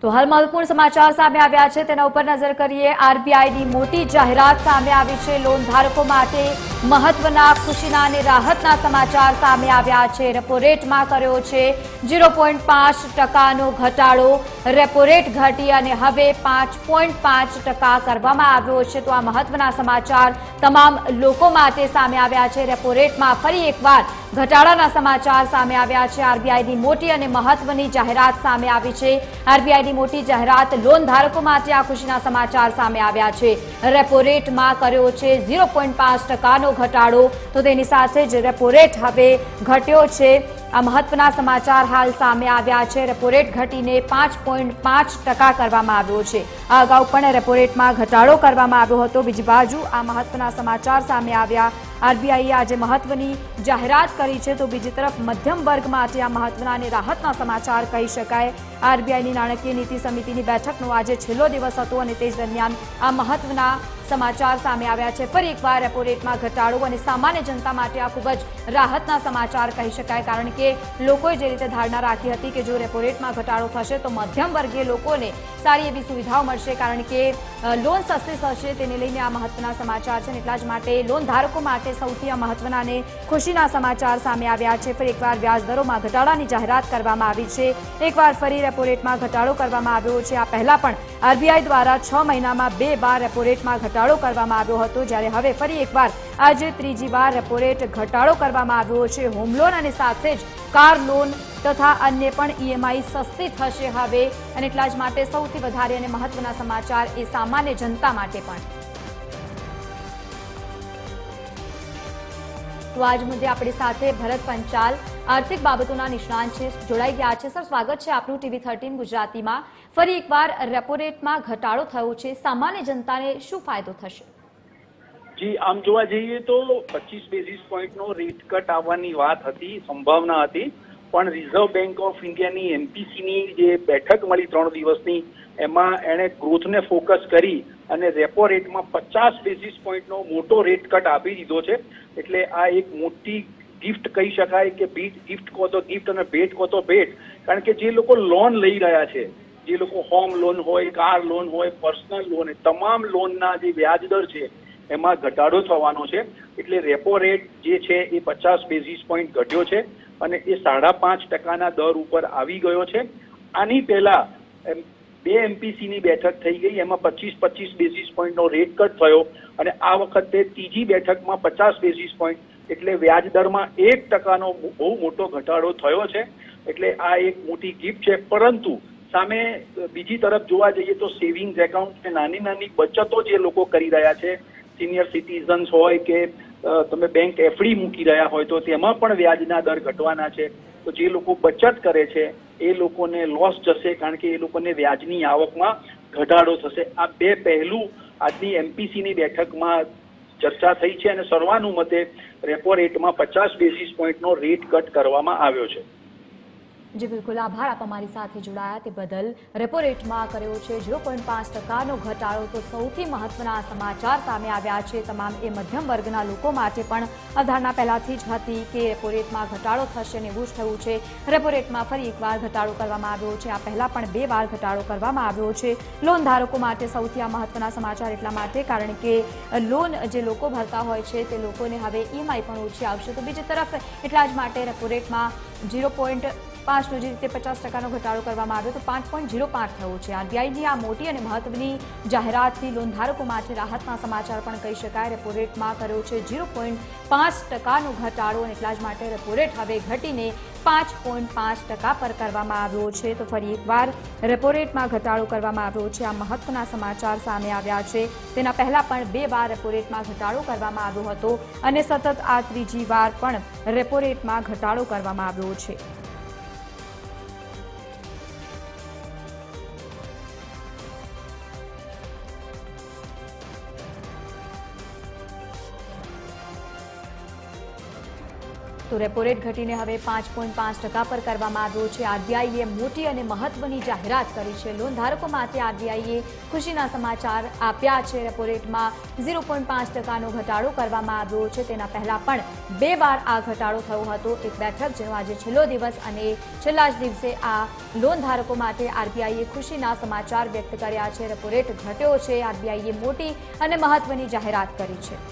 તો હાલ મહત્વપૂર્ણ સમાચાર સામે આવ્યા છે તેના ઉપર નજર કરીએ। આરબીઆઈની મોટી જાહેરાત સામે આવી છે। લોન ધારકો માટે મહત્વના ખુશીના અને રાહતના સમાચાર સામે આવ્યા છે। રેપો રેટમાં કર્યો છે 0.5% ઘટાડો। રેપો રેટ ઘટી અને હવે 5.5% કરવામાં આવ્યો છે। તો આ મહત્વના સમાચાર તમામ લોકો માટે સામે આવ્યા છે। રેપો રેટમાં ફરી એકવાર ઘટાડાના સમાચાર સામે આવ્યા છે। આરબીઆઈની મોટી અને મહત્વની જાહેરાત સામે આવી છે। આરબીઆઈની મોટી જાહેરાત લોન ધારકો માટે આ ખુશીના સમાચાર સામે આવ્યા છે। રેપો રેટમાં કર્યો છે 0.5% ઘટાડો। તો તેની સાથે જ રેપો રેટ હવે ઘટ્યો છે। આ મહત્વના સમાચાર હાલ સામે આવ્યા છે। રેપો રેટ ઘટીને 5.5% કરવામાં આવ્યો છે। આ અગાઉ પણ રેપો રેટમાં ઘટાડો કરવામાં આવ્યો હતો। બીજી બાજુ આ મહત્વના સમાચાર સામે આવ્યા। આરબીઆઈએ આજે મહત્વની જાહેરાત કરી છે તો બીજી તરફ મધ્યમ વર્ગ માટે આ મહત્વના અને રાહતના સમાચાર કહી શકાય। આરબીઆઈની નાણાકીય નીતિ સમિતિની બેઠકનો આજે છેલ્લો દિવસ હતો અને તે દરમિયાન આ મહત્વના સમાચાર સામે આવ્યા છે। ફરી એકવાર રેપો રેટમાં ઘટાડો અને સામાન્ય જનતા માટે આ ખૂબ જ રાહતના સમાચાર કહી શકાય, કારણ કે લોકોએ જે રીતે ધારણા રાખી હતી કે જો રેપો રેટમાં ઘટાડો થશે તો મધ્યમ વર્ગીય લોકોને સારી એવી સુવિધાઓ મળશે, કારણ કે લોન સસ્તી થશે, તેને લઈને આ મહત્વના સમાચાર છે। એટલા જ માટે લોન ધારકો માટે સૌથી આ મહત્વના અને ખુશીના સમાચાર સામે આવ્યા છે। ફરી એકવાર વ્યાજ દરોમાં ઘટાડાની જાહેરાત કરવામાં આવી છે। એકવાર ફરી રેપો રેટમાં ઘટાડો કરવામાં આવ્યો છે। આ પહેલા પણ આરબીઆઈ દ્વારા 6 મહિનામાં 2 વાર રેપો રેટમાં ઘટાડો કરવામાં આવ્યો હતો, જ્યારે હવે ફરી એકવાર આજે ત્રીજી વાર રેપો રેટ ઘટાડો કરવામાં આવ્યો છે। હોમ લોન અને સાથે જ કાર લોન તથા અન્ય પણ ઈએમઆઈ સસ્તી થશે હવે, અને એટલા જ માટે સૌથી વધારે અને મહત્વના સમાચાર એ સામાન્ય જનતા માટે પણ। તો આજ મુદ્દે આપણી સાથે ભરત પંચાલ આર્થિક બાબતોના નિષ્ણાંત છે, જોડાઈ ગયા છે। સર, સ્વાગત છે આપનું ટીવી 13 ગુજરાતીમાં। ફરી એકવાર રેપો રેટમાં ઘટાડો થયો છે, સામાન્ય જનતાને શું ફાયદો થશે? જી, આમ જોવા જઈએ તો 25 બેઝિસ પોઈન્ટનો રેટ કટ આવવાની વાત હતી, સંભાવના હતી, પણ રિઝર્વ બેંક ઓફ ઇન્ડિયાની એમપીસીની જે બેઠક મળી 3 દિવસની, એમાં એણે ગ્રોથને ફોકસ કરી અને રેપો રેટમાં 50 બેઝિસ પોઈન્ટનો મોટો રેટ કટ આપી દીધો છે। એટલે આ એક મોટી ગિફ્ટ કહી શકાય કે ગિફ્ટ કહો તો ગિફ્ટ અને ભેટ કહો તો ભેટ, કારણ કે જે લોકો લોન લઈ રહ્યા છે, જે લોકો હોમ લોન હોય, કાર લોન હોય, પર્સનલ લોન હોય, તમામ લોનના જે વ્યાજ દર છે એમાં ઘટાડો થવાનો છે। એટલે રેપો રેટ જે છે એ 50 બેઝિસ પોઈન્ટ ઘટ્યો છે અને એ 5.5%ના દર ઉપર આવી ગયો છે। આની પહેલા 2 એમપીસીની બેઠક થઈ ગઈ, એમાં 25 બેઝિસ પોઈન્ટનો રેટ કટ થયો અને આ વખતે ત્રીજી બેઠકમાં 50 બેઝિસ પોઈન્ટ, એટલે વ્યાજ દરમાં 1%નો બહુ મોટો ઘટાડો થયો છે। એટલે આ એક મોટી ગિફ્ટ છે। પરંતુ સામે બીજી તરફ જોવા જઈએ તો સેવિંગ્સ એકાઉન્ટ, નાની નાની બચતો જે લોકો કરી રહ્યા છે, સિનિયર સિટીઝન્સ હોય કે તમે બેંક એફડી મૂકી રહ્યા હોય તો તેમાં પણ વ્યાજના દર ઘટવાના છે। તો જે લોકો બચત કરે છે એ લોકોને લોસ જશે, કારણ કે એ લોકોને વ્યાજની આવકમાં ઘટાડો થશે। આ 2 પહેલું આજની એમપીસીની બેઠકમાં ચર્ચા થઈ છે અને સર્વાનુમતે રેપો રેટમાં 50 બેઝિસ પોઈન્ટનો રેટ કટ કરવામાં આવ્યો છે। જી બિલકુલ, આભાર આપ અમારી સાથે જોડાયા તે બદલ। રેપો રેટમાં કર્યો છે 0.5%નો ઘટાડો। તો સૌથી મહત્વના સમાચાર સામે આવ્યા છે। તમામ એ મધ્યમ વર્ગના લોકો માટે પણ ધારણા પહેલાથી જ હતી કે રેપો રેટમાં ઘટાડો થશે અને એવું જ થયું છે। રેપો રેટમાં ફરી એકવાર ઘટાડો કરવામાં આવ્યો છે। આ પહેલા પણ 2 વાર ઘટાડો કરવામાં આવ્યો છે। લોન ધારકો માટે સૌથી આ મહત્વના સમાચાર એટલા માટે કારણ કે લોન જે લોકો ભરતા હોય છે તે લોકોને હવે ઈએમઆઈ પણ ઓછી આવશે। તો બીજી તરફ એટલા જ માટે રેપો રેટમાં 0.5નો જે રીતે 50%નો ઘટાડો કરવામાં આવ્યો તો 5.05 થયો છે। આરબીઆઈની આ મોટી અને મહત્વની જાહેરાતથી લોન ધારકો માટે રાહતના સમાચાર પણ કહી શકાય। રેપો રેટમાં કર્યો છે 0.5%નો ઘટાડો અને એટલા જ માટે રેપો રેટ હવે ઘટીને 5.5% પર કરવામાં આવ્યો છે। તો ફરી એકવાર રેપો રેટમાં ઘટાડો કરવામાં આવ્યો છે। આ મહત્વના સમાચાર સામે આવ્યા છે। તેના પહેલા પણ 2 વાર રેપો રેટમાં ઘટાડો કરવામાં આવ્યો હતો અને સતત આ ત્રીજી વાર પણ રેપો રેટમાં ઘટાડો કરવામાં આવ્યો છે। તો તો રેપો રેટ ઘટીને હવે 5.5% પર કરવામાં આવ્યો છે। આરબીઆઈએ મોટી અને મહત્વની જાહેરાત કરી છે। લોન ધારકો માટે આરબીઆઈએ ખુશીના સમાચાર આપ્યા છે। રેપો રેટમાં 0.5%નો ઘટાડો કરવામાં આવ્યો છે। તેના પહેલા પણ 2 વાર આ ઘટાડો થયો હતો। એક બેઠક જેનો આજે છેલ્લો દિવસ અને છેલ્લા જ દિવસે આ લોન ધારકો માટે આરબીઆઈએ ખુશીના સમાચાર વ્યક્ત કર્યા છે। રેપો રેટ ઘટ્યો છે। આરબીઆઈએ મોટી અને મહત્વની જાહેરાત કરી છે।